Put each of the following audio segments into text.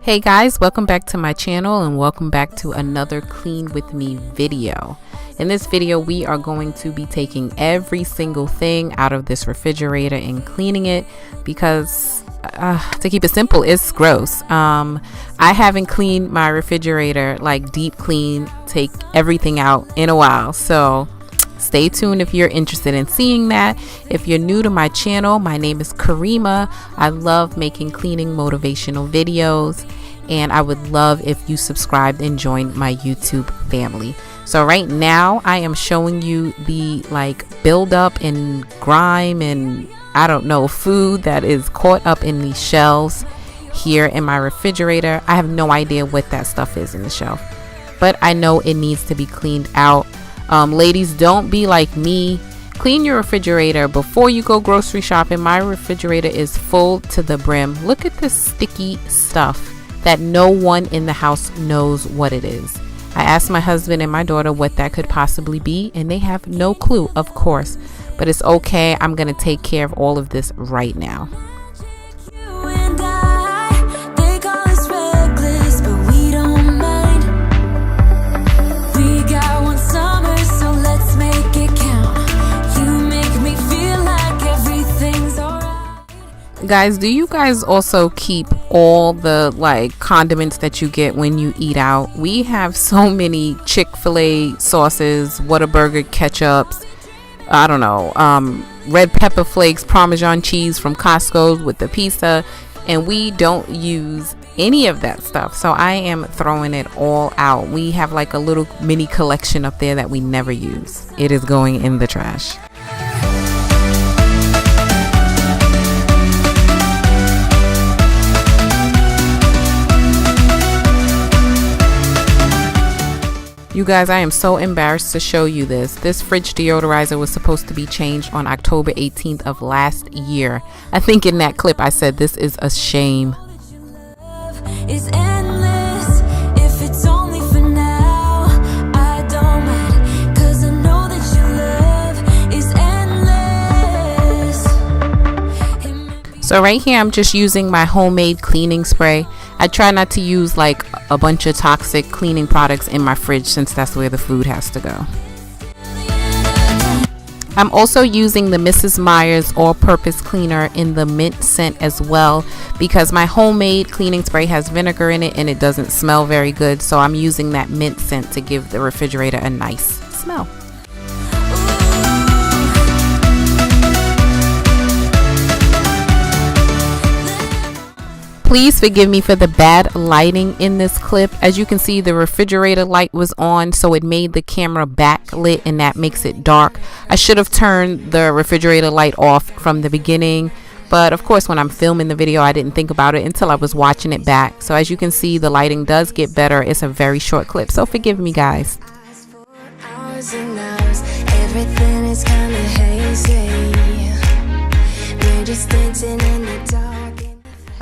Hey guys, welcome back to my channel and welcome back to another Clean With Me video. In this video, we are going to be taking every single thing out of this refrigerator and cleaning it because, to keep it simple, it's gross. I haven't cleaned my refrigerator, like deep clean, take everything out in a while. So stay tuned if you're interested in seeing that. If you're new to my channel, my name is Karima. I love making cleaning motivational videos, and I would love if you subscribed and joined my YouTube family. So right now I am showing you the buildup and grime and I don't know, food that is caught up in these shelves here in my refrigerator. I have no idea what that stuff is in the shelf, but I know it needs to be cleaned out. Ladies, don't be like me. Clean your refrigerator before you go grocery shopping. My refrigerator is full to the brim. Look at this sticky stuff that no one in the house knows what it is. I asked my husband and my daughter what that could possibly be, and they have no clue, of course, but it's okay. I'm gonna take care of all of this right now. Guys, do you guys also keep all the condiments that you get when you eat out? We have so many Chick-fil-A sauces, Whataburger ketchups, I don't know, red pepper flakes, Parmesan cheese from Costco with the pizza, and we don't use any of that stuff. So I am throwing it all out. We have like a little mini collection up there that we never use. It is going in the trash. You guys, I am so embarrassed to show you this. This fridge deodorizer was supposed to be changed on October 18th of last year. I think in that clip I said this is a shame. So right here I'm just using my homemade cleaning spray. I try not to use like a bunch of toxic cleaning products in my fridge since that's where the food has to go. I'm also using the Mrs. Meyer's all-purpose cleaner in the mint scent as well because my homemade cleaning spray has vinegar in it and it doesn't smell very good. So I'm using that mint scent to give the refrigerator a nice smell. Please forgive me for the bad lighting in this clip. As you can see, the refrigerator light was on, so it made the camera backlit and that makes it dark. I should have turned the refrigerator light off from the beginning, but of course when I'm filming the video I didn't think about it until I was watching it back. So as you can see, the lighting does get better. It's a very short clip, so forgive me guys. Everything is kind of hazy. We're just dancing in the dark.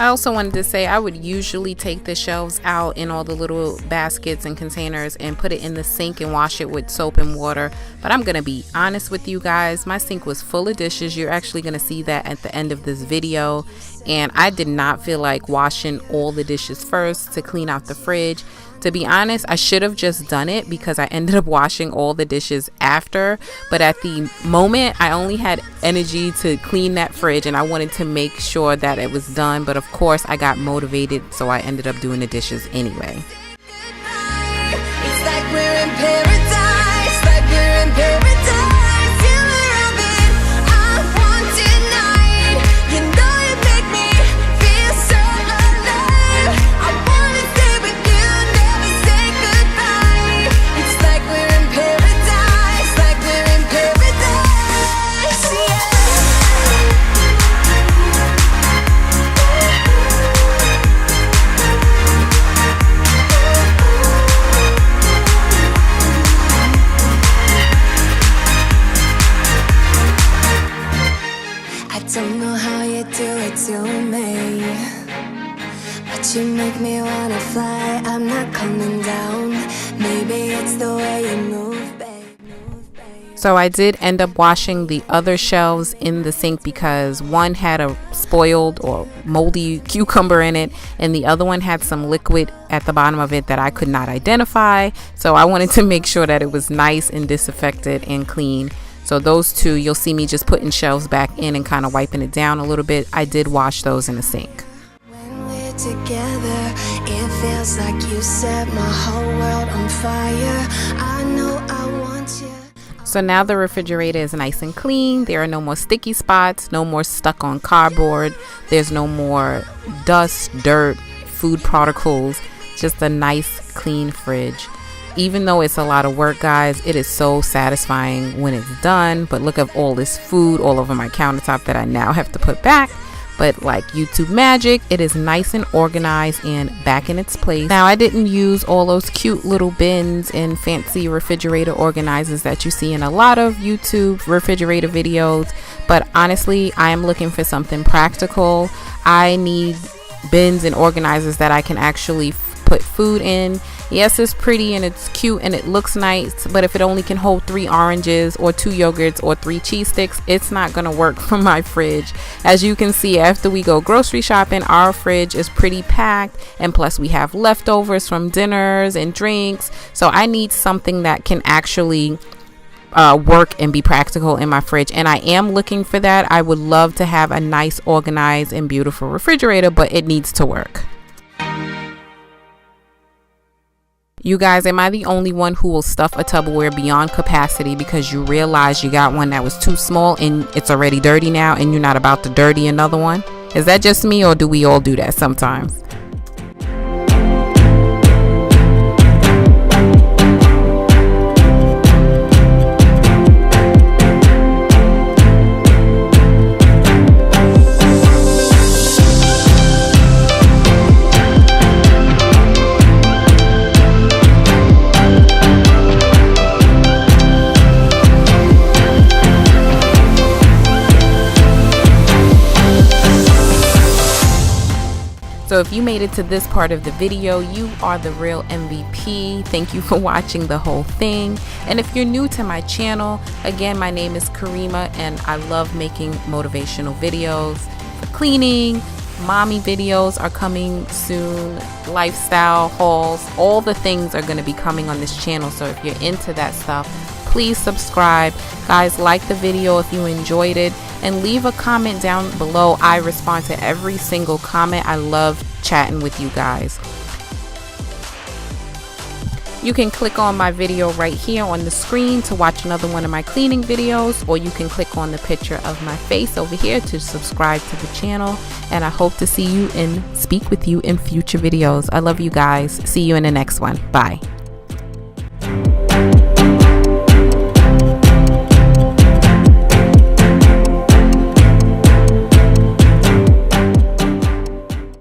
I also wanted to say I would usually take the shelves out in all the little baskets and containers and put it in the sink and wash it with soap and water. But I'm going to be honest with you guys. My sink was full of dishes. You're actually going to see that at the end of this video. And I did not feel like washing all the dishes first to clean out the fridge. To be honest, I should have just done it because I ended up washing all the dishes after. But at the moment, I only had energy to clean that fridge and I wanted to make sure that it was done. But of course, I got motivated, so I ended up doing the dishes anyway. It's like we're in paradise, like we're in paradise. Don't know how you do it to me, but you make me wanna fly. I'm not coming down. Maybe it's the way you move, babe. So I did end up washing the other shelves in the sink because one had a spoiled or moldy cucumber in it, and the other one had some liquid at the bottom of it that I could not identify. So I wanted to make sure that it was nice and disinfected and clean. So those two, you'll see me just putting shelves back in and kind of wiping it down a little bit. I did wash those in the sink. When we're together, it feels like you set my whole world on fire. I know I want you. So now the refrigerator is nice and clean. There are no more sticky spots, no more stuck on cardboard. There's no more dust, dirt, food particles. Just a nice, clean fridge. Even though it's a lot of work, guys, it is so satisfying when it's done. But look at all this food all over my countertop that I now have to put back. But like YouTube magic, it is nice and organized and back in its place. Now, I didn't use all those cute little bins and fancy refrigerator organizers that you see in a lot of YouTube refrigerator videos. But honestly, I am looking for something practical. I need bins and organizers that I can actually put food in. Yes, it's pretty and it's cute and it looks nice, but if it only can hold 3 oranges or 2 yogurts or 3 cheese sticks, it's not gonna work for my fridge. As you can see, after we go grocery shopping, our fridge is pretty packed, and plus we have leftovers from dinners and drinks. So I need something that can actually work and be practical in my fridge, and I am looking for that. I would love to have a nice, organized and beautiful refrigerator, but it needs to work. You guys, am I the only one who will stuff a Tupperware beyond capacity because you realize you got one that was too small and it's already dirty now and you're not about to dirty another one? Is that just me, or do we all do that sometimes? So if you made it to this part of the video, you are the real MVP. Thank you for watching the whole thing. And if you're new to my channel, again, my name is Karima and I love making motivational videos for cleaning. Mommy videos are coming soon, lifestyle hauls, all the things are going to be coming on this channel. So if you're into that stuff, please subscribe. Guys, like the video if you enjoyed it, and leave a comment down below. I respond to every single comment. I love chatting with you guys. You can click on my video right here on the screen to watch another one of my cleaning videos, or you can click on the picture of my face over here to subscribe to the channel. And I hope to see you and speak with you in future videos. I love you guys. See you in the next one. Bye.